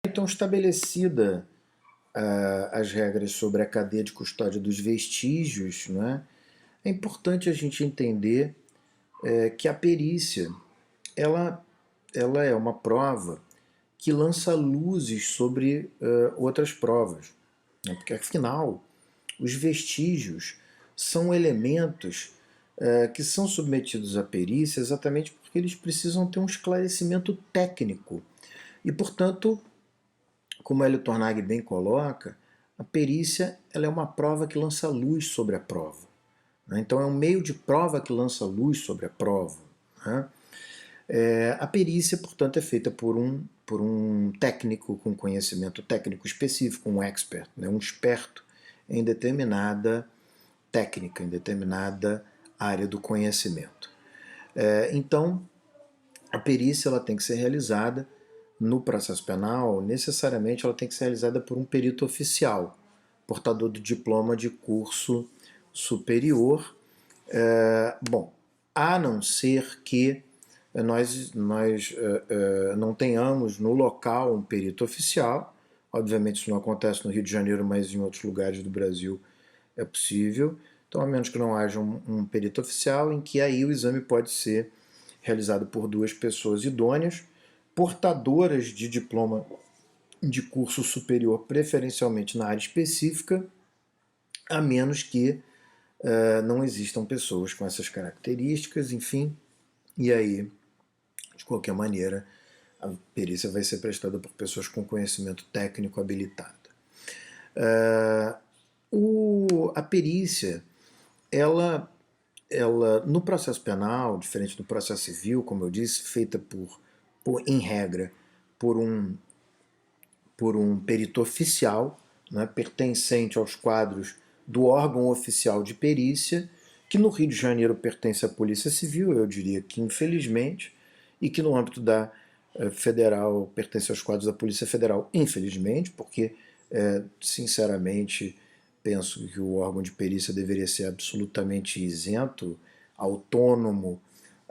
Então, estabelecida as regras sobre a cadeia de custódia dos vestígios, né, é importante a gente entender que a perícia ela, ela é uma prova que lança luzes sobre outras provas, né, porque afinal os vestígios são elementos que são submetidos à perícia exatamente porque eles precisam ter um esclarecimento técnico e, portanto, como Hélio Tornag bem coloca, a perícia ela é uma prova que lança luz sobre a prova. Né? Então é um meio de prova que lança luz sobre a prova. Né? A perícia, portanto, é feita por um técnico com conhecimento técnico específico, um expert, né? Um esperto em determinada técnica, em determinada área do conhecimento. Então, a perícia ela tem que ser realizada no processo penal, necessariamente ela tem que ser realizada por um perito oficial, portador do diploma de curso superior. Bom, a não ser que nós não tenhamos no local um perito oficial. Obviamente isso não acontece no Rio de Janeiro, mas em outros lugares do Brasil é possível. Então, a menos que não haja um perito oficial, em que aí o exame pode ser realizado por duas pessoas idôneas, portadoras de diploma de curso superior, preferencialmente na área específica, a menos que não existam pessoas com essas características, enfim, e aí, de qualquer maneira, a perícia vai ser prestada por pessoas com conhecimento técnico habilitado. A perícia, ela, no processo penal, diferente do processo civil, como eu disse, feita em regra, por um perito oficial, né, pertencente aos quadros do órgão oficial de perícia, que no Rio de Janeiro pertence à Polícia Civil, eu diria que infelizmente, e que no âmbito da federal pertence aos quadros da Polícia Federal, infelizmente, porque, sinceramente, penso que o órgão de perícia deveria ser absolutamente isento, autônomo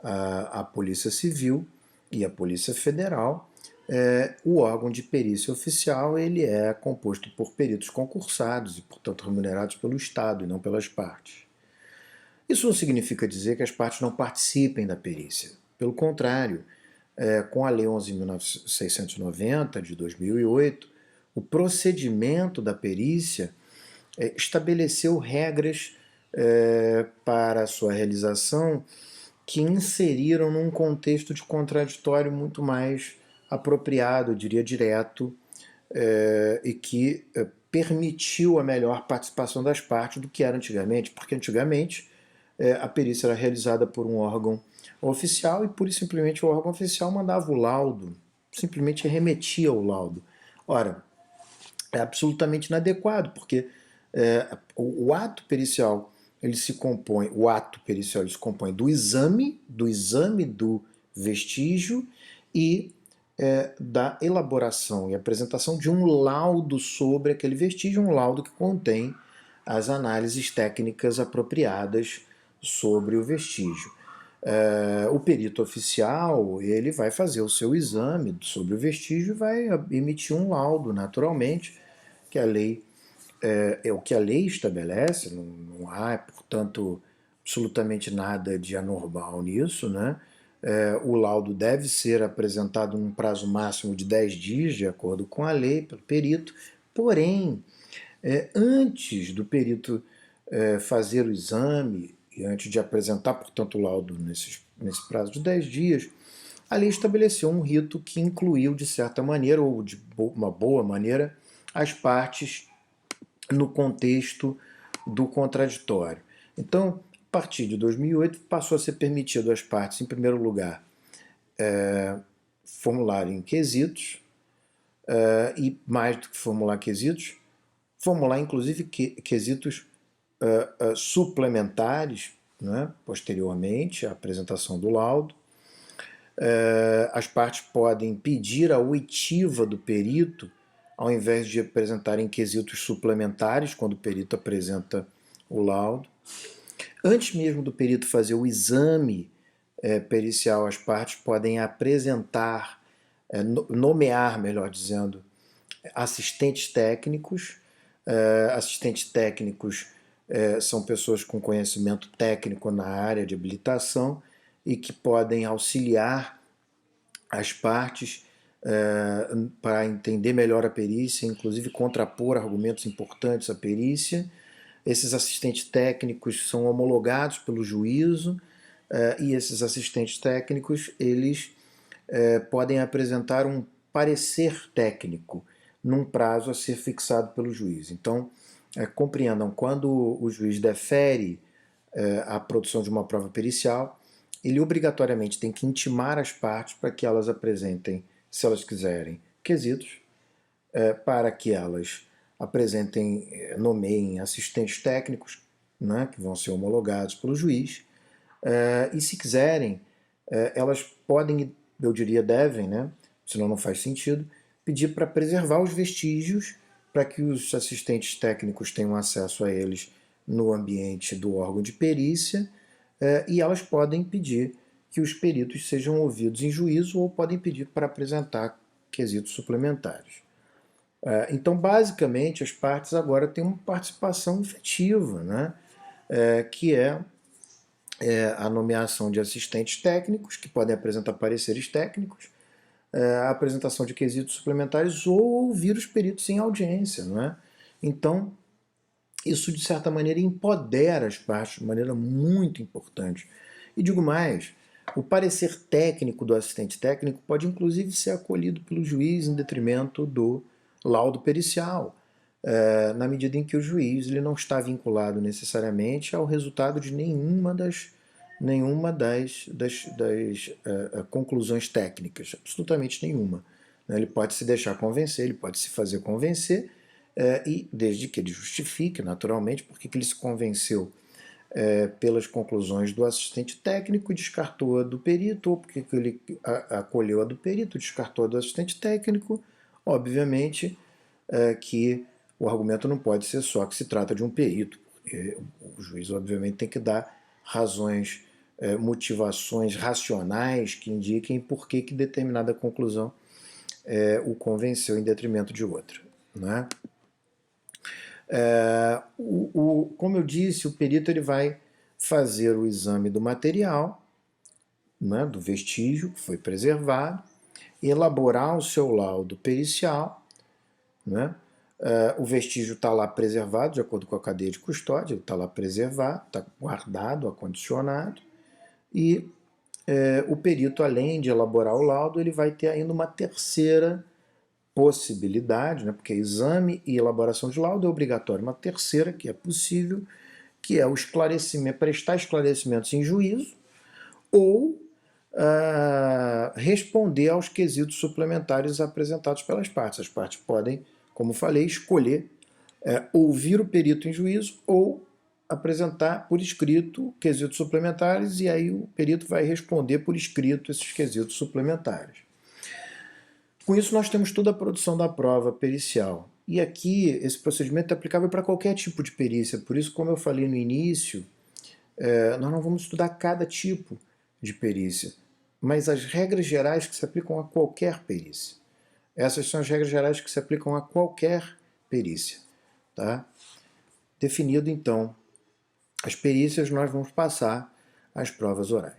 à Polícia Civil e à Polícia Federal. O órgão de perícia oficial ele é composto por peritos concursados e, portanto, remunerados pelo Estado e não pelas partes. Isso não significa dizer que as partes não participem da perícia. Pelo contrário, com a Lei 11.690 de 2008, o procedimento da perícia estabeleceu regras para a sua realização que inseriram num contexto de contraditório muito mais apropriado, eu diria direto, e que permitiu a melhor participação das partes do que era antigamente, porque antigamente a perícia era realizada por um órgão oficial e pura e simplesmente o órgão oficial mandava o laudo, simplesmente remetia o laudo. Ora, é absolutamente inadequado, porque o ato pericial ele se compõe do exame do vestígio e da elaboração e apresentação de um laudo sobre aquele vestígio, um laudo que contém as análises técnicas apropriadas sobre o vestígio. O perito oficial ele vai fazer o seu exame sobre o vestígio e vai emitir um laudo, naturalmente, que a lei é o que a lei estabelece, não há, portanto, absolutamente nada de anormal nisso, né? O laudo deve ser apresentado num prazo máximo de 10 dias, de acordo com a lei, pelo perito, porém, antes do perito fazer o exame e antes de apresentar, portanto, o laudo nesse prazo de 10 dias, a lei estabeleceu um rito que incluiu, de certa maneira, ou de uma boa maneira, as partes no contexto do contraditório. Então, a partir de 2008, passou a ser permitido às partes, em primeiro lugar, formularem quesitos, e mais do que formular quesitos, formular inclusive quesitos suplementares, né, posteriormente à apresentação do laudo. As partes podem pedir a oitiva do perito, ao invés de apresentarem quesitos suplementares, quando o perito apresenta o laudo. Antes mesmo do perito fazer o exame pericial, as partes podem apresentar, nomear, melhor dizendo, assistentes técnicos. Assistentes técnicos são pessoas com conhecimento técnico na área de habilitação e que podem auxiliar as partes para entender melhor a perícia, inclusive contrapor argumentos importantes à perícia. Esses assistentes técnicos são homologados pelo juízo e esses assistentes técnicos eles podem apresentar um parecer técnico num prazo a ser fixado pelo juiz. Então, compreendam, quando o juiz defere a produção de uma prova pericial, ele obrigatoriamente tem que intimar as partes para que elas apresentem, se elas quiserem, quesitos, para que elas apresentem, nomeiem assistentes técnicos, né, que vão ser homologados pelo juiz, e se quiserem, elas podem, eu diria devem, né, senão não faz sentido, pedir para preservar os vestígios para que os assistentes técnicos tenham acesso a eles no ambiente do órgão de perícia, e elas podem pedir que os peritos sejam ouvidos em juízo ou podem pedir para apresentar quesitos suplementares. Então, basicamente, as partes agora têm uma participação efetiva, né? Que é a nomeação de assistentes técnicos, que podem apresentar pareceres técnicos, a apresentação de quesitos suplementares ou ouvir os peritos em audiência, não é? Então, isso de certa maneira empodera as partes de maneira muito importante. E digo mais, o parecer técnico do assistente técnico pode inclusive ser acolhido pelo juiz em detrimento do laudo pericial, na medida em que o juiz ele não está vinculado necessariamente ao resultado de nenhuma das conclusões técnicas, absolutamente nenhuma. Ele pode se deixar convencer, ele pode se fazer convencer, e desde que ele justifique, naturalmente, porque ele se convenceu pelas conclusões do assistente técnico e descartou a do perito, ou porque ele acolheu a do perito, descartou a do assistente técnico, obviamente que o argumento não pode ser só que se trata de um perito, porque o juiz obviamente tem que dar razões, motivações racionais que indiquem por que determinada conclusão o convenceu em detrimento de outra, né? Como eu disse, o perito ele vai fazer o exame do material, né, do vestígio que foi preservado, elaborar o seu laudo pericial, né? O vestígio está lá preservado, de acordo com a cadeia de custódia, ele está lá preservado, está guardado, acondicionado, e o perito, além de elaborar o laudo, ele vai ter ainda uma terceira possibilidade, né, porque exame e elaboração de laudo é obrigatório, uma terceira que é possível, que é o esclarecimento, prestar esclarecimentos em juízo ou responder aos quesitos suplementares apresentados pelas partes. As partes podem, como falei, escolher ouvir o perito em juízo ou apresentar por escrito quesitos suplementares, e aí o perito vai responder por escrito esses quesitos suplementares. Com isso, nós temos toda a produção da prova pericial. E aqui, esse procedimento é aplicável para qualquer tipo de perícia. Por isso, como eu falei no início, nós não vamos estudar cada tipo de perícia, mas as regras gerais que se aplicam a qualquer perícia. Essas são as regras gerais que se aplicam a qualquer perícia. Tá? Definido, então, as perícias, nós vamos passar às provas orais.